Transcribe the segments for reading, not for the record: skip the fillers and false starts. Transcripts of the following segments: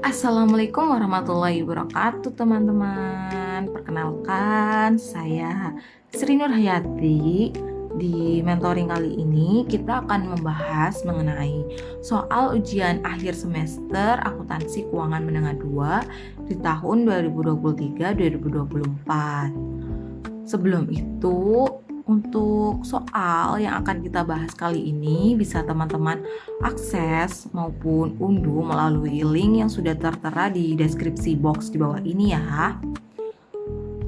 Assalamualaikum warahmatullahi wabarakatuh teman-teman. Perkenalkan saya Sri Nur Hayati. Di mentoring kali ini kita akan membahas mengenai soal ujian akhir semester akuntansi keuangan menengah 2 di tahun 2023-2024. Sebelum itu, untuk soal yang akan kita bahas kali ini bisa teman-teman akses maupun unduh melalui link yang sudah tertera di deskripsi box di bawah ini ya.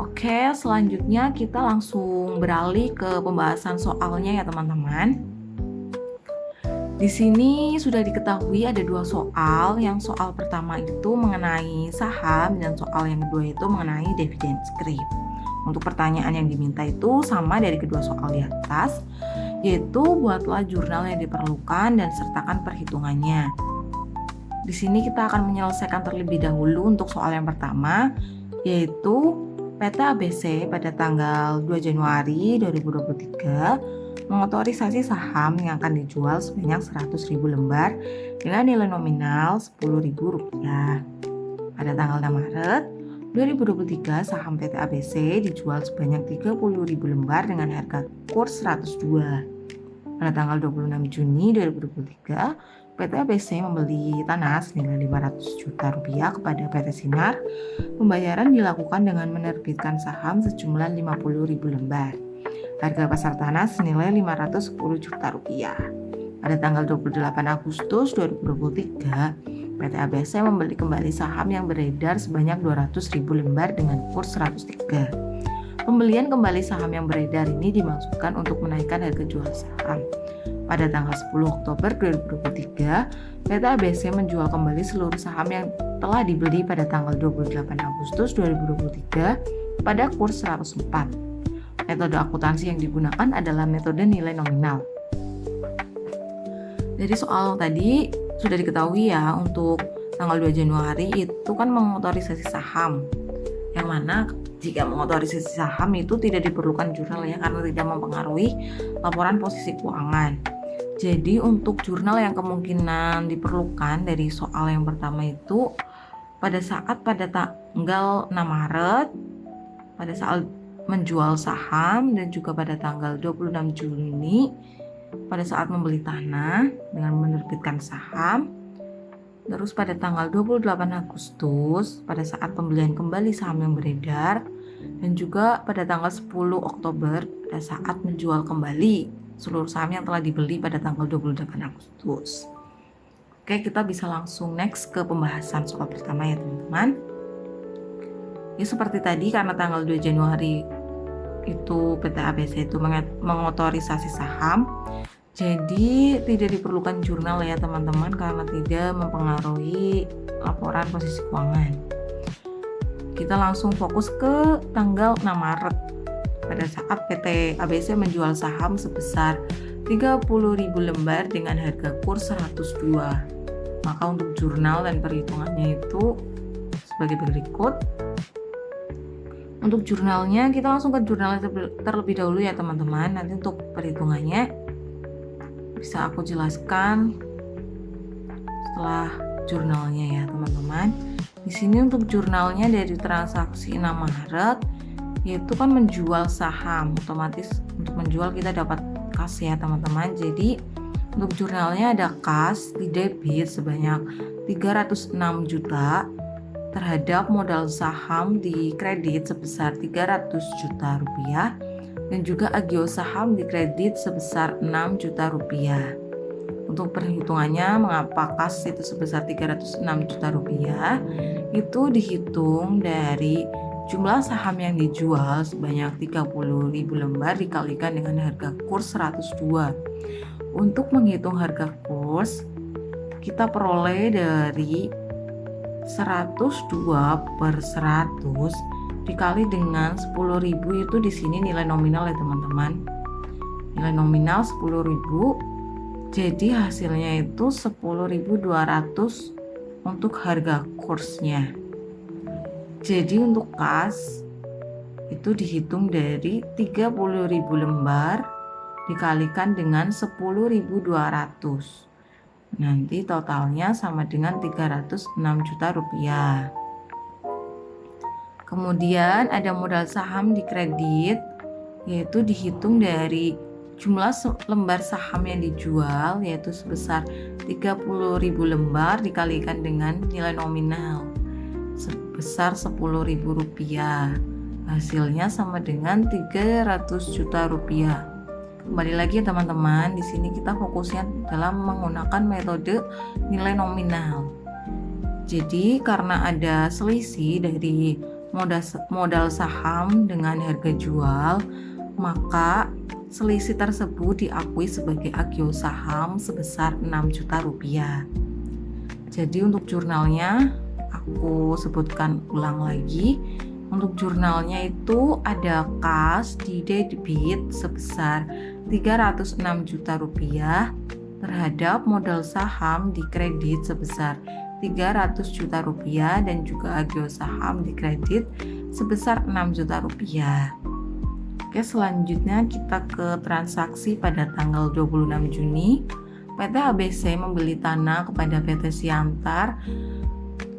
Oke, selanjutnya kita langsung beralih ke pembahasan soalnya ya teman-teman. Di sini sudah diketahui ada dua soal. Yang soal pertama itu mengenai saham dan soal yang kedua itu mengenai dividen scrip. Untuk pertanyaan yang diminta itu sama dari kedua soal di atas, yaitu buatlah jurnal yang diperlukan dan sertakan perhitungannya. Di sini kita akan menyelesaikan terlebih dahulu untuk soal yang pertama, yaitu PT ABC pada tanggal 2 Januari 2023 mengotorisasi saham yang akan dijual sebanyak 100.000 lembar dengan nilai nominal Rp10.000. Pada tanggal 6 Maret 2023 saham PT ABC dijual sebanyak 30.000 lembar dengan harga kurs 102. Pada tanggal 26 Juni 2023, PT ABC membeli tanah senilai 500 juta rupiah kepada PT Sinar. Pembayaran dilakukan dengan menerbitkan saham sejumlah 50.000 lembar. Harga pasar tanah senilai 510 juta rupiah. Pada tanggal 28 Agustus 2023, PT ABC membeli kembali saham yang beredar sebanyak 200.000 lembar dengan kurs 103. Pembelian kembali saham yang beredar ini dimaksudkan untuk menaikkan harga jual saham. Pada tanggal 10 Oktober 2023, PT ABC menjual kembali seluruh saham yang telah dibeli pada tanggal 28 Agustus 2023 pada kurs 104. Metode akuntansi yang digunakan adalah metode nilai nominal. Dari soal tadi sudah diketahui ya, untuk tanggal 2 Januari itu kan mengotorisasi saham, yang mana jika mengotorisasi saham itu tidak diperlukan jurnal ya, karena tidak mempengaruhi laporan posisi keuangan. Jadi untuk jurnal yang kemungkinan diperlukan dari soal yang pertama itu pada tanggal 6 Maret pada saat menjual saham, dan juga pada tanggal 26 Juni pada saat membeli tanah dengan menerbitkan saham. Terus pada tanggal 28 Agustus pada saat pembelian kembali saham yang beredar, dan juga pada tanggal 10 Oktober pada saat menjual kembali seluruh saham yang telah dibeli pada tanggal 28 Agustus. Oke, kita bisa langsung next ke pembahasan soal pertama ya teman-teman. Ya seperti tadi, karena tanggal 2 Januari itu PT ABC itu mengotorisasi saham, jadi tidak diperlukan jurnal ya teman-teman, karena tidak mempengaruhi laporan posisi keuangan. Kita langsung fokus ke tanggal 6 Maret pada saat PT ABC menjual saham sebesar 30.000 lembar dengan harga kurs 102. Maka untuk jurnal dan perhitungannya itu sebagai berikut. Untuk jurnalnya kita langsung ke jurnal terlebih dahulu ya teman-teman. Nanti untuk perhitungannya bisa aku jelaskan setelah jurnalnya ya teman-teman. Di sini untuk jurnalnya dari transaksi 6 Maret yaitu kan menjual saham, otomatis untuk menjual kita dapat kas ya teman-teman. Jadi untuk jurnalnya ada kas di debit sebanyak 306 juta terhadap modal saham di kredit sebesar 300 juta rupiah, dan juga agio saham di kredit sebesar 6 juta rupiah. Untuk perhitungannya, mengapa kas itu sebesar 306 juta rupiah, itu dihitung dari jumlah saham yang dijual sebanyak 30.000 lembar dikalikan dengan harga kurs 102. Untuk menghitung harga kurs, kita peroleh dari 102/100 dikali dengan 10.000, itu di sini nilai nominal ya teman-teman. Nilai nominal 10.000. Jadi hasilnya itu 10.200 untuk harga kursnya. Jadi untuk kas itu dihitung dari 30.000 lembar dikalikan dengan 10.200. Nanti totalnya sama dengan 306 juta rupiah. Kemudian ada modal saham di kredit, yaitu dihitung dari jumlah lembar saham yang dijual, yaitu sebesar 30.000 lembar dikalikan dengan nilai nominal sebesar 10.000 rupiah. Hasilnya sama dengan 300 juta rupiah. Kembali lagi ya teman-teman, di sini kita fokusnya dalam menggunakan metode nilai nominal. Jadi karena ada selisih dari modal saham dengan harga jual, maka selisih tersebut diakui sebagai agio saham sebesar 6 juta rupiah. Jadi untuk jurnalnya aku sebutkan ulang lagi. Untuk jurnalnya itu ada kas di debit sebesar 306 juta rupiah terhadap modal saham di kredit sebesar 300 juta rupiah dan juga agio saham di kredit sebesar 6 juta rupiah. Oke, selanjutnya kita ke transaksi pada tanggal 26 Juni. PT ABC membeli tanah kepada PT Siantar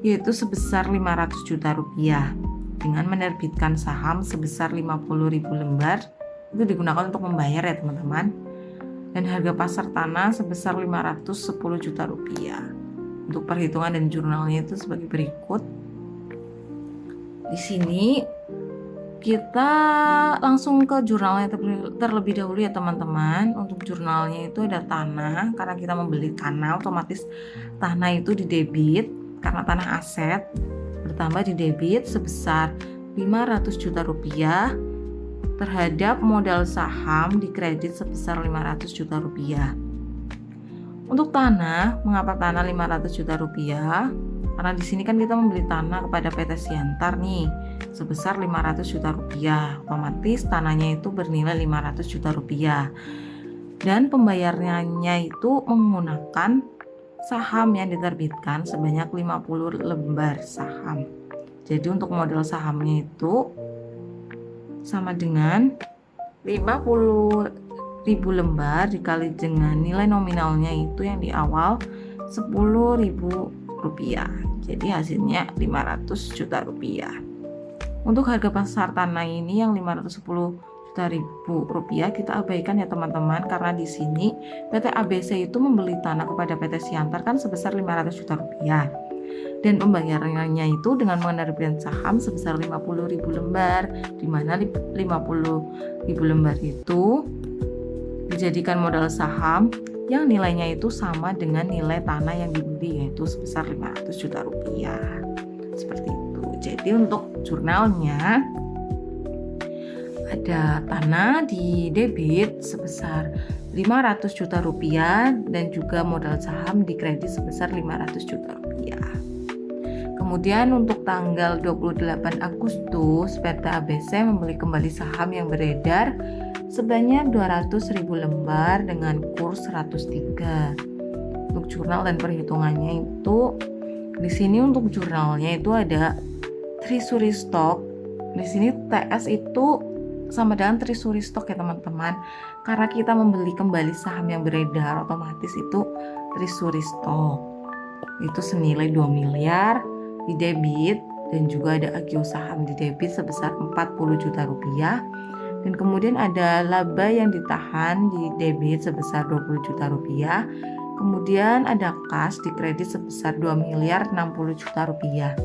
yaitu sebesar 500 juta rupiah dengan menerbitkan saham sebesar 50.000 lembar. Itu digunakan untuk membayar ya teman-teman. Dan harga pasar tanah sebesar 510 juta rupiah. Untuk perhitungan dan jurnalnya itu sebagai berikut. Di sini kita langsung ke jurnalnya terlebih dahulu ya teman-teman. Untuk jurnalnya itu ada tanah, karena kita membeli tanah otomatis tanah itu di debit karena tanah aset, bertambah di debit sebesar 500 juta rupiah terhadap modal saham di kredit sebesar 500 juta rupiah. Untuk tanah, mengapa tanah 500 juta rupiah? Karena di sini kan kita membeli tanah kepada PT Siantar nih sebesar 500 juta rupiah. Otomatis tanahnya itu bernilai 500 juta rupiah. Dan pembayarannya itu menggunakan saham yang diterbitkan sebanyak 50 lembar saham. Jadi untuk modal sahamnya itu sama dengan 50.000 lembar dikali dengan nilai nominalnya itu yang di awal 10.000 rupiah. Jadi hasilnya 500 juta rupiah. Untuk harga pasar tanah ini yang 510 ribu rupiah kita abaikan ya teman-teman, karena di sini PT ABC itu membeli tanah kepada PT Siantar kan sebesar 500 juta rupiah dan pembayarannya itu dengan menerbitkan saham sebesar 50.000 lembar, di mana 50.000 lembar itu dijadikan modal saham yang nilainya itu sama dengan nilai tanah yang dibeli, yaitu sebesar 500 juta rupiah. Seperti itu. Jadi untuk jurnalnya ada tanah di debit sebesar 500 juta rupiah dan juga modal saham di kredit sebesar 500 juta rupiah. Kemudian untuk tanggal 28 Agustus PT ABC membeli kembali saham yang beredar sebanyak 200.000 lembar dengan kurs 103. Untuk jurnal dan perhitungannya itu di sini untuk jurnalnya itu ada treasury stock. Di sini TS itu sama dengan treasury stock ya teman-teman, karena kita membeli kembali saham yang beredar, otomatis itu treasury stock itu senilai 2 miliar di debit dan juga ada agio saham di debit sebesar 40 juta rupiah dan kemudian ada laba yang ditahan di debit sebesar 20 juta rupiah, kemudian ada kas di kredit sebesar 2 miliar 60 juta rupiah.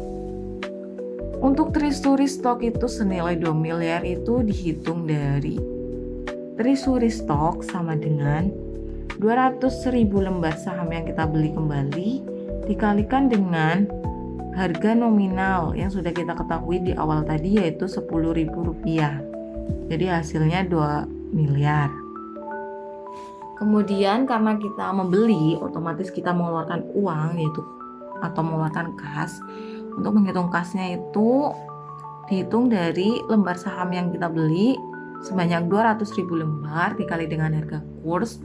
Untuk treasury stock itu senilai 2 miliar itu dihitung dari treasury stock sama dengan 200.000 lembar saham yang kita beli kembali dikalikan dengan harga nominal yang sudah kita ketahui di awal tadi yaitu 10.000 rupiah. Jadi hasilnya 2 miliar. Kemudian karena kita membeli, otomatis kita mengeluarkan uang yaitu atau mengeluarkan kas. Untuk menghitung kasnya itu dihitung dari lembar saham yang kita beli sebanyak 200.000 lembar dikali dengan harga kurs.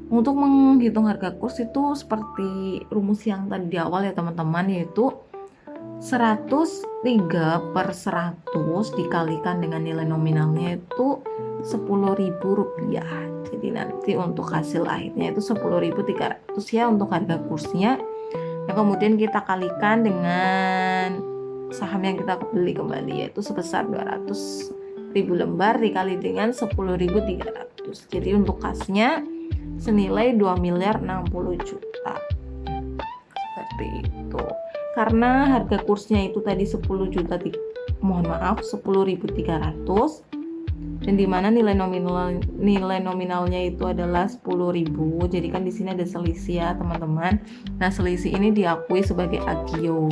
Untuk menghitung harga kurs itu seperti rumus yang tadi di awal ya teman-teman, yaitu 103/100 dikalikan dengan nilai nominalnya itu Rp10.000. Jadi nanti untuk hasil akhirnya itu 10.300 ya untuk harga kursnya. Yang kemudian kita kalikan dengan saham yang kita beli kembali, yaitu sebesar 200.000 lembar dikali dengan 10.300. Jadi untuk kasnya senilai 2.060.000.000. Seperti itu. Karena harga kursnya itu tadi 10.300, dan dimana nilai nominalnya itu adalah 10.000. Jadi kan di sini ada selisih ya teman-teman. Nah, selisih ini diakui sebagai agio.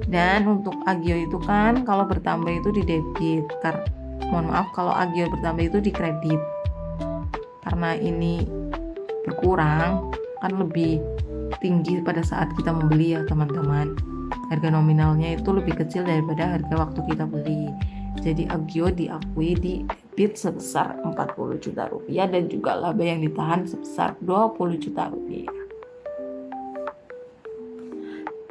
Dan untuk agio itu kan kalau bertambah itu di debit. Kalau agio bertambah itu di kredit. Karena ini berkurang kan lebih tinggi pada saat kita membeli ya teman-teman. Harga nominalnya itu lebih kecil daripada harga waktu kita beli. Jadi agio diakui di debit sebesar Rp40.000.000 dan juga laba yang ditahan sebesar Rp20.000.000.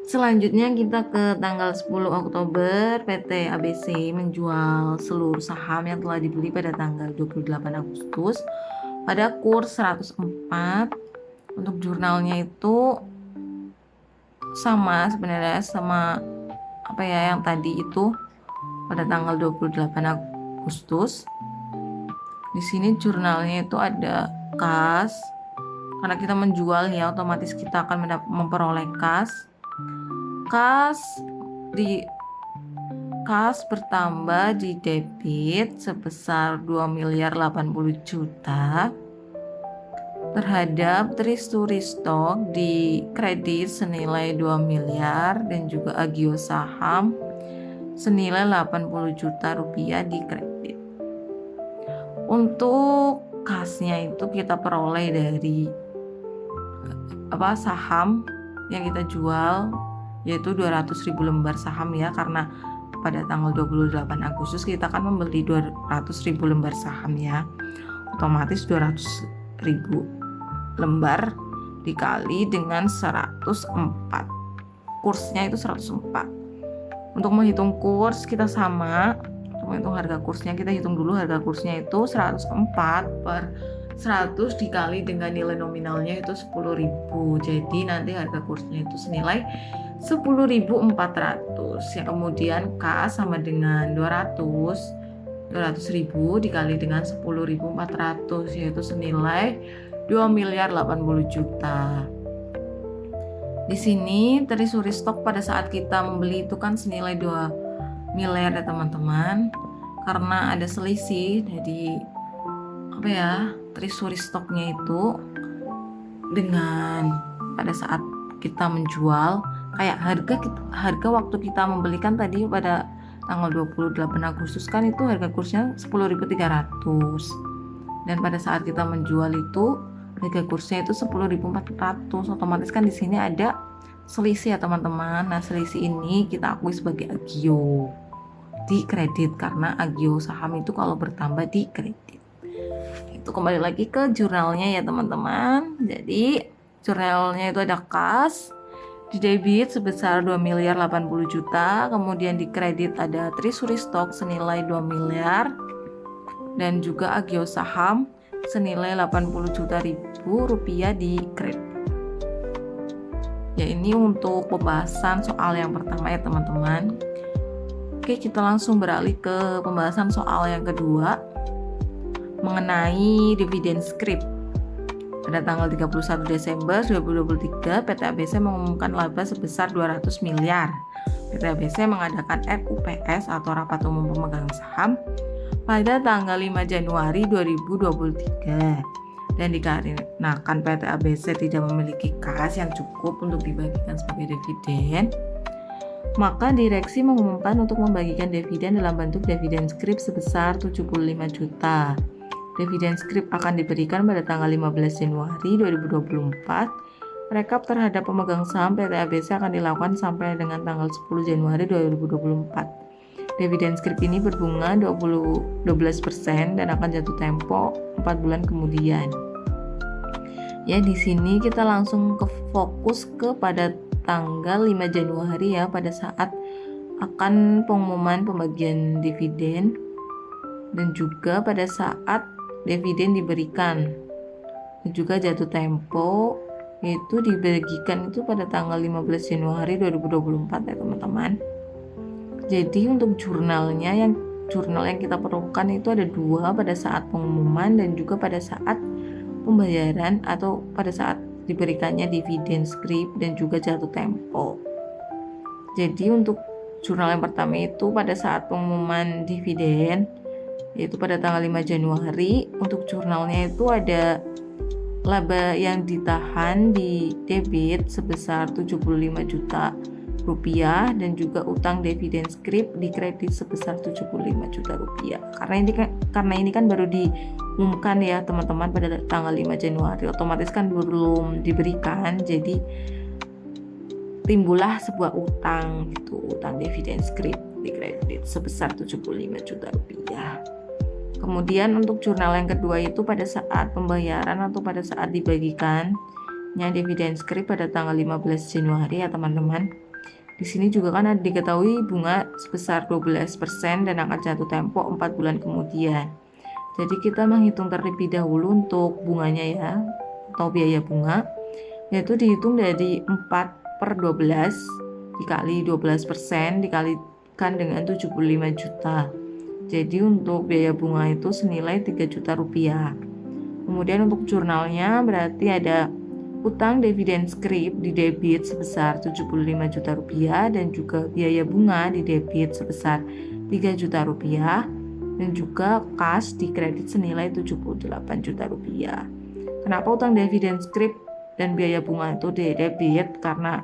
Selanjutnya kita ke tanggal 10 Oktober, PT ABC menjual seluruh saham yang telah dibeli pada tanggal 28 Agustus pada kurs 104. Untuk jurnalnya itu sama sebenarnya sama yang tadi itu pada tanggal 28 Agustus. Di sini jurnalnya itu ada kas. Karena kita menjual ya, otomatis kita akan memperoleh kas. Kas bertambah di debit sebesar 2.080.000.000 terhadap treasury stock di kredit senilai 2 miliar dan juga agio saham senilai Rp80.000.000 di kredit. Untuk kasnya itu kita peroleh dari saham yang kita jual, yaitu 200.000 lembar saham ya, karena pada tanggal 28 Agustus kita akan membeli 200.000 lembar saham ya. Otomatis 200.000 lembar dikali dengan 104. Kursnya itu 104. Untuk menghitung kurs kita sama. Untuk menghitung harga kursnya kita hitung dulu, harga kursnya itu 104/100 dikali dengan nilai nominalnya itu 10.000. Jadi nanti harga kursnya itu senilai 10.400. Yang kemudian K sama dengan 200.000 dikali dengan 10.400, yaitu senilai 2.080.000.000. Di sini treasury stock pada saat kita membeli itu kan senilai 2 miliar ya teman-teman. Karena ada selisih dari treasury stocknya itu dengan pada saat kita menjual, kayak harga waktu kita membelikan tadi pada tanggal 28 Agustus kan itu harga kursnya 10.300. Dan pada saat kita menjual itu harga kursnya itu 10.400. Otomatis kan di sini ada selisih ya teman-teman. Nah, selisih ini kita akui sebagai agio di kredit karena agio saham itu kalau bertambah di kredit. Itu kembali lagi ke jurnalnya ya teman-teman. Jadi jurnalnya itu ada kas di debit sebesar 2.080.000.000, kemudian di kredit ada treasury stock senilai 2 miliar dan juga agio saham senilai Rp80.000.000 di kredit. Ya, ini untuk pembahasan soal yang pertama ya teman-teman. Oke, kita langsung beralih ke pembahasan soal yang kedua mengenai dividen scrip. Pada tanggal 31 Desember 2023, PT ABC mengumumkan laba sebesar 200 miliar. PT ABC mengadakan RUPS atau Rapat Umum Pemegang Saham pada tanggal 5 Januari 2023. Dan dikarenakan PT ABC tidak memiliki kas yang cukup untuk dibagikan sebagai dividen, maka direksi mengumumkan untuk membagikan dividen dalam bentuk dividen scrip sebesar 75 juta. Dividen scrip akan diberikan pada tanggal 15 Januari 2024. Rekap terhadap pemegang saham PT ABC akan dilakukan sampai dengan tanggal 10 Januari 2024. Dividen scrip ini berbunga 12% dan akan jatuh tempo 4 bulan kemudian. Ya, di sini kita langsung fokus kepada tanggal 5 Januari ya, pada saat akan pengumuman pembagian dividen dan juga pada saat dividen diberikan, dan juga jatuh tempo yaitu dibagikan itu pada tanggal 15 Januari 2024 ya teman-teman. Jadi untuk jurnal yang kita perlukan itu ada 2, pada saat pengumuman dan juga pada saat pembayaran atau pada saat diberikannya dividen scrip dan juga jatuh tempo. Jadi untuk jurnal yang pertama itu pada saat pengumuman dividen yaitu pada tanggal 5 Januari. Untuk jurnalnya itu ada laba yang ditahan di debit sebesar 75 juta rupiah dan juga utang dividen scrip di kredit sebesar 75 juta rupiah. Karena ini kan baru diumumkan ya teman-teman pada tanggal 5 Januari, otomatis kan belum diberikan, jadi timbullah sebuah utang gitu, utang dividen scrip di kredit sebesar 75 juta rupiah. Kemudian untuk jurnal yang kedua itu pada saat pembayaran atau pada saat dibagikannya dividen scrip pada tanggal 15 Januari ya teman-teman. Di sini juga kan ada diketahui bunga sebesar 12% dan akan jatuh tempo 4 bulan kemudian. Jadi kita menghitung terlebih dahulu untuk bunganya ya, atau biaya bunga, yaitu dihitung dari 4/12 dikali 12% dikalikan dengan 75 juta. Jadi untuk biaya bunga itu senilai 3 juta rupiah. Kemudian untuk jurnalnya berarti ada utang dividen scrip di debit sebesar 75 juta rupiah dan juga biaya bunga di debit sebesar 3 juta rupiah dan juga kas di kredit senilai 78 juta rupiah. Kenapa utang dividen scrip dan biaya bunga itu di debit? Karena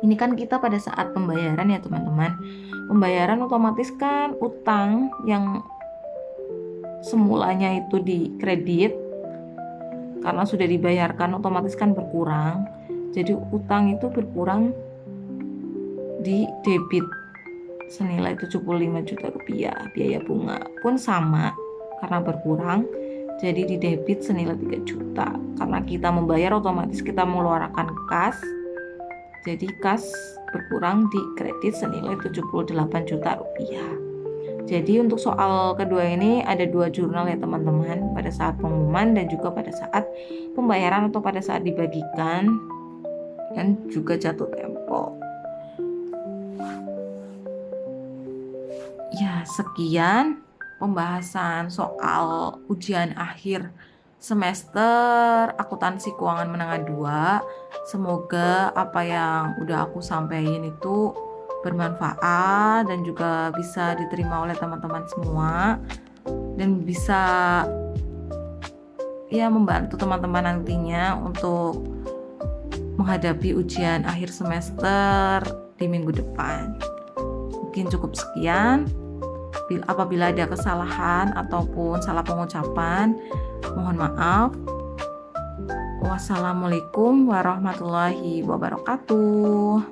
ini kan kita pada saat pembayaran ya teman-teman. Pembayaran otomatis kan utang yang semulanya itu di kredit karena sudah dibayarkan otomatis kan berkurang. Jadi utang itu berkurang di debit senilai 75 juta rupiah. Biaya bunga pun sama karena berkurang. Jadi di debit senilai 3 juta. Karena kita membayar otomatis kita mengeluarkan kas. Jadi kas berkurang di kredit senilai 78 juta rupiah. Jadi untuk soal kedua ini ada 2 jurnal ya teman-teman, pada saat pengumuman dan juga pada saat pembayaran atau pada saat dibagikan dan juga jatuh tempo. Ya, sekian pembahasan soal ujian akhir semester akuntansi keuangan menengah 2. Semoga apa yang udah aku sampaikan itu bermanfaat dan juga bisa diterima oleh teman-teman semua dan bisa ya membantu teman-teman nantinya untuk menghadapi ujian akhir semester di minggu depan. Mungkin cukup sekian. Apabila ada kesalahan ataupun salah pengucapan, mohon maaf. Wassalamualaikum warahmatullahi wabarakatuh.